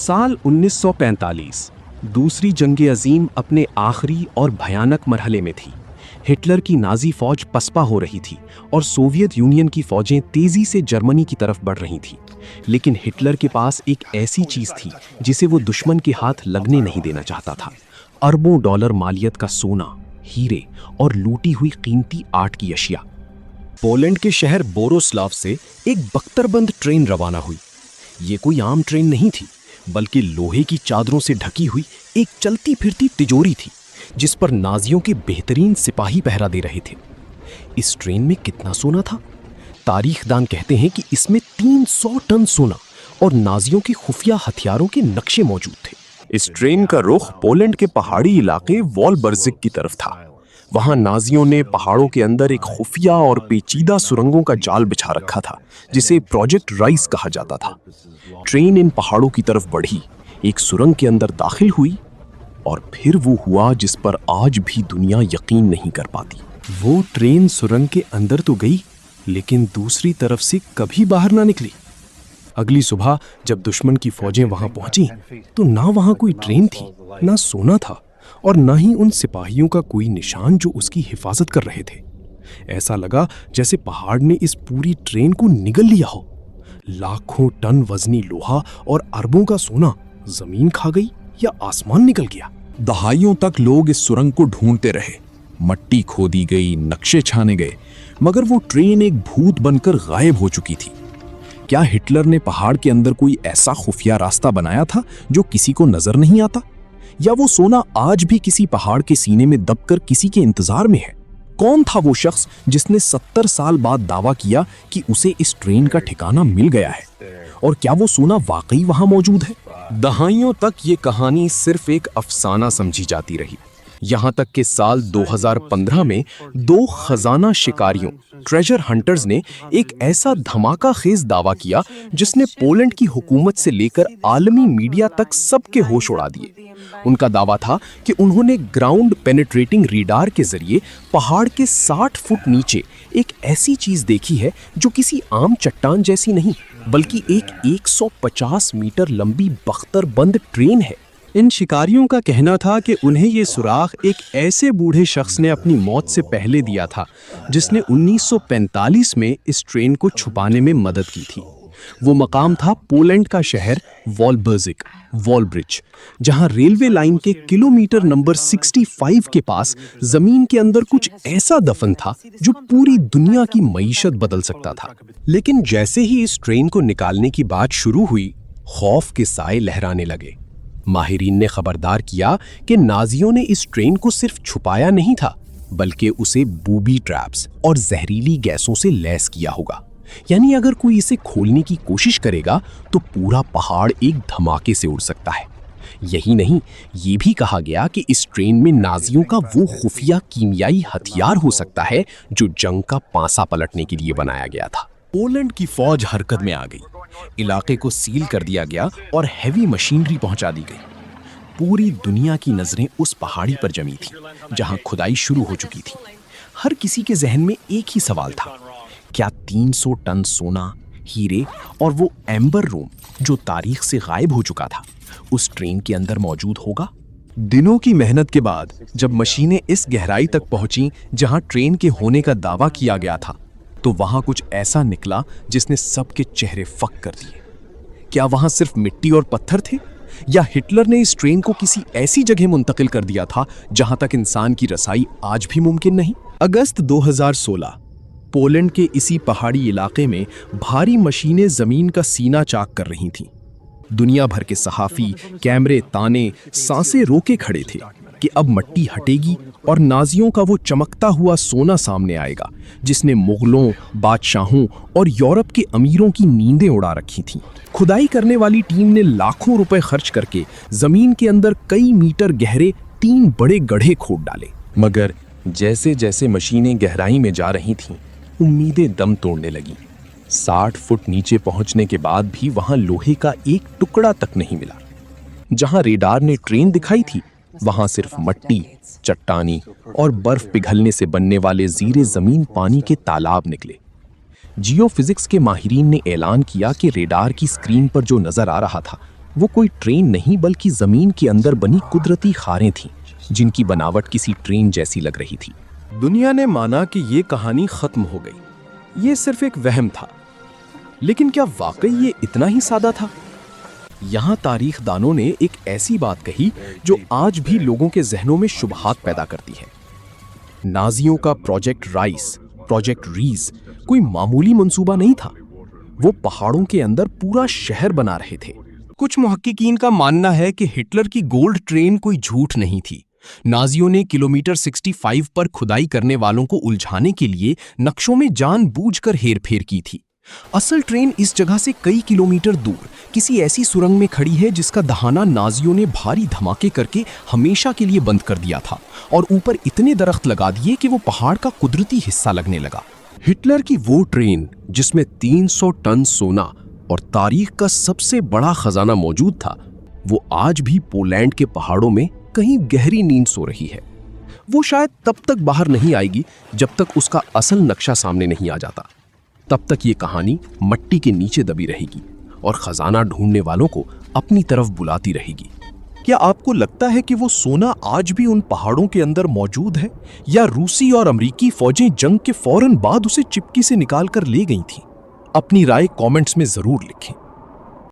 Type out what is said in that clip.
साल 1945 दूसरी जंग अजीम अपने आखिरी और भयानक मरहले में थी। हिटलर की नाजी फौज पसपा हो रही थी और सोवियत यूनियन की फौजें तेजी से जर्मनी की तरफ बढ़ रही थीं। लेकिन हिटलर के पास एक ऐसी चीज थी जिसे वो दुश्मन के हाथ लगने नहीं देना चाहता था। अरबों डॉलर मालियत का सोना, हीरे और लूटी हुई कीमती आर्ट की अशिया। पोलैंड के शहर बोरोस्लाव से एक बख्तरबंद ट्रेन रवाना हुई। ये कोई आम ट्रेन नहीं थी, बल्कि लोहे की चादरों से ढकी हुई एक चलती फिरती तिजोरी थी, जिस पर नाजियों के बेहतरीन सिपाही पहरा दे रहे थे। इस ट्रेन में कितना सोना था? तारीखदान कहते हैं कि इसमें 300 टन सोना और नाजियों के खुफिया हथियारों के नक्शे मौजूद थे। इस ट्रेन का रुख पोलैंड के पहाड़ी इलाके वॉलबर्जिक की तरफ था। वहां नाजियों ने पहाड़ों के अंदर एक खुफिया और पेचीदा सुरंगों का जाल बिछा रखा था, जिसे प्रोजेक्ट राइस कहा जाता था। ट्रेन इन पहाड़ों की तरफ बढ़ी, एक सुरंग के अंदर दाखिल हुई, और फिर वो हुआ जिस पर आज भी दुनिया यकीन नहीं कर पाती। वो ट्रेन सुरंग के अंदर तो गई, लेकिन दूसरी तरफ से कभी बाहर ना निकली। अगली सुबह जब दुश्मन की फौजें वहां पहुंची, तो ना वहां कोई ट्रेन थी, ना सोना था, और ना ही उन सिपाहियों का कोई निशान जो उसकी हिफाजत कर रहे थे। ऐसा लगा जैसे पहाड़ ने इस पूरी ट्रेन को निगल लिया हो। लाखों टन वजनी लोहा और अरबों का सोना जमीन खा गई या आसमान निकल गया। दहाइयों तक लोग इस सुरंग को ढूंढते रहे। मट्टी खोदी गई, नक्शे छाने गए, मगर वो ट्रेन एक भूत बनकर गायब हो चुकी थी। क्या हिटलर ने पहाड़ के अंदर कोई ऐसा खुफिया रास्ता बनाया था जो किसी को नजर नहीं आता? या वो सोना आज भी किसी पहाड़ के सीने में दबकर किसी के इंतजार में है? कौन था वो शख्स जिसने 70 साल बाद दावा किया कि उसे इस ट्रेन का ठिकाना मिल गया है? और क्या वो सोना वाकई वहां मौजूद है? दहाइयों तक ये कहानी सिर्फ एक अफसाना समझी जाती रही। यहां तक कि साल 2015 में 2 खजाना शिकारियों, ट्रेजर हंटर्स ने एक ऐसा धमाका खेज दावा किया जिसने पोलैंड की हुकूमत से लेकर आलमी मीडिया तक सबके होश उड़ा दिए। उनका दावा था कि उन्होंने ग्राउंड पेनिट्रेटिंग रेडार के जरिए पहाड़ के 60 फुट नीचे एक ऐसी चीज देखी है जो किसी आम चट्टान जैसी नहीं, बल्कि एक 150 मीटर लंबी बख्तरबंद ट्रेन है। इन शिकारियों का कहना था कि उन्हें ये सुराख एक ऐसे बूढ़े शख्स ने अपनी मौत से पहले दिया था, जिसने 1945 में इस ट्रेन को छुपाने में मदद की थी। वो मकाम था पोलैंड का शहर वॉलबर्जिक, वॉलब्रिज, जहां रेलवे लाइन के किलोमीटर नंबर 65 के पास जमीन के अंदर कुछ ऐसा दफन था जो पूरी दुनिया की मईशत बदल सकता था। लेकिन जैसे ही इस ट्रेन को निकालने की बात शुरू हुई, खौफ के साए लहराने लगे। माहिरीन ने खबरदार किया कि नाजियों ने इस ट्रेन को सिर्फ छुपाया नहीं था, बल्कि उसे बूबी ट्रैप्स और जहरीली गैसों से लैस किया होगा। यानी अगर कोई इसे खोलने की कोशिश करेगा तो पूरा पहाड़ एक धमाके से उड़ सकता है। यही नहीं, ये भी कहा गया कि इस ट्रेन में नाजियों का वो खुफिया कीमियाई हथियार हो सकता है जो जंग का पांसा पलटने के लिए बनाया गया था। पोलैंड की फौज हरकत में आ गई। इलाके को सील कर दिया गया और हैवी मशीनरी पहुंचा दी गई। पूरी दुनिया की नजरें उस पहाड़ी पर जमी थी जहां खुदाई शुरू हो चुकी थी। हर किसी के जहन में एक ही सवाल था, क्या 300 टन सोना, हीरे और वो एम्बर रूम जो तारीख से गायब हो चुका था, उस ट्रेन के अंदर मौजूद होगा? दिनों की मेहनत के बाद जब मशीनें इस गहराई तक पहुंची जहां ट्रेन के होने का दावा किया गया था, तो वहां कुछ ऐसा निकला जिसने सबके चेहरे फक कर दिए। क्या वहां सिर्फ मिट्टी और पत्थर थे, या हिटलर ने इस ट्रेन को किसी ऐसी जगह मुंतकिल कर दिया था जहां तक इंसान की रसाई आज भी मुमकिन नहीं? अगस्त 2016 पोलैंड के इसी पहाड़ी इलाके में भारी मशीनें जमीन का सीना चाक कर रही थीं। दुनिया भर के सहाफी, कैमरे ताने सांसें रोके खड़े थे कि अब मट्टी हटेगी और नाजियों का वो चमकता हुआ सोना सामने आएगा जिसने मुगलों, बादशाहों और यूरोप के अमीरों की नींदें उड़ा रखी थीं। खुदाई करने वाली टीम ने लाखों रुपए खर्च करके जमीन के अंदर कई मीटर गहरे 3 बड़े गड्ढे खोद डाले। मगर जैसे जैसे मशीनें गहराई में जा रही थीं, उम्मीदें दम तोड़ने लगीं। 60 फुट नीचे पहुंचने के बाद भी वहां लोहे का एक टुकड़ा तक नहीं मिला। जहां रेडार ने ट्रेन दिखाई थी, वहां सिर्फ मट्टी, चट्टानी और बर्फ पिघलने से बनने वाले जीरे जमीन पानी के तालाब निकले। जियोफिजिक्स के माहिरीन ने ऐलान किया कि रेडार की स्क्रीन पर जो नजर आ रहा था वो कोई ट्रेन नहीं बल्कि जमीन के अंदर बनी कुदरती खारें थीं, जिनकी बनावट किसी ट्रेन जैसी लग रही थी। दुनिया ने माना कि ये कहानी खत्म हो गई, ये सिर्फ एक वहम था। लेकिन क्या वाकई ये इतना ही सादा था? यहाँ तारीख दानों ने एक ऐसी बात कही जो आज भी लोगों के जहनों में शुबहात पैदा करती है। नाजियों का प्रोजेक्ट राइस, प्रोजेक्ट रीज कोई मामूली मंसूबा नहीं था। वो पहाड़ों के अंदर पूरा शहर बना रहे थे। कुछ मुहक्किकीन का मानना है कि हिटलर की गोल्ड ट्रेन कोई झूठ नहीं थी। नाजियों ने किलोमीटर 65 पर खुदाई करने वालों को उलझाने के लिए नक्शों में जानबूझकर हेरफेर की थी। असल ट्रेन इस जगह से कई किलोमीटर दूर किसी ऐसी सुरंग में खड़ी है जिसका दहाना नाजियों ने भारी धमाके करके हमेशा के लिए बंद कर दिया था और ऊपर इतने दरख्त लगा दिए कि वो पहाड़ का कुदरती हिस्सा लगने लगा। हिटलर की वो ट्रेन जिसमें 300 टन सोना और तारीख का सबसे बड़ा खजाना मौजूद था, वो आज भी पोलैंड के पहाड़ों में कहीं गहरी नींद सो रही है। वो शायद तब तक बाहर नहीं आएगी जब तक उसका असल नक्शा सामने नहीं आ जाता। तब तक ये कहानी मट्टी के नीचे दबी रहेगी और खजाना ढूंढने वालों को अपनी तरफ बुलाती रहेगी। क्या आपको लगता है कि वो सोना आज भी उन पहाड़ों के अंदर मौजूद है, या रूसी और अमेरिकी फौजें जंग के फौरन बाद उसे चिपकी से निकाल कर ले गई थीं? अपनी राय कमेंट्स में जरूर लिखें।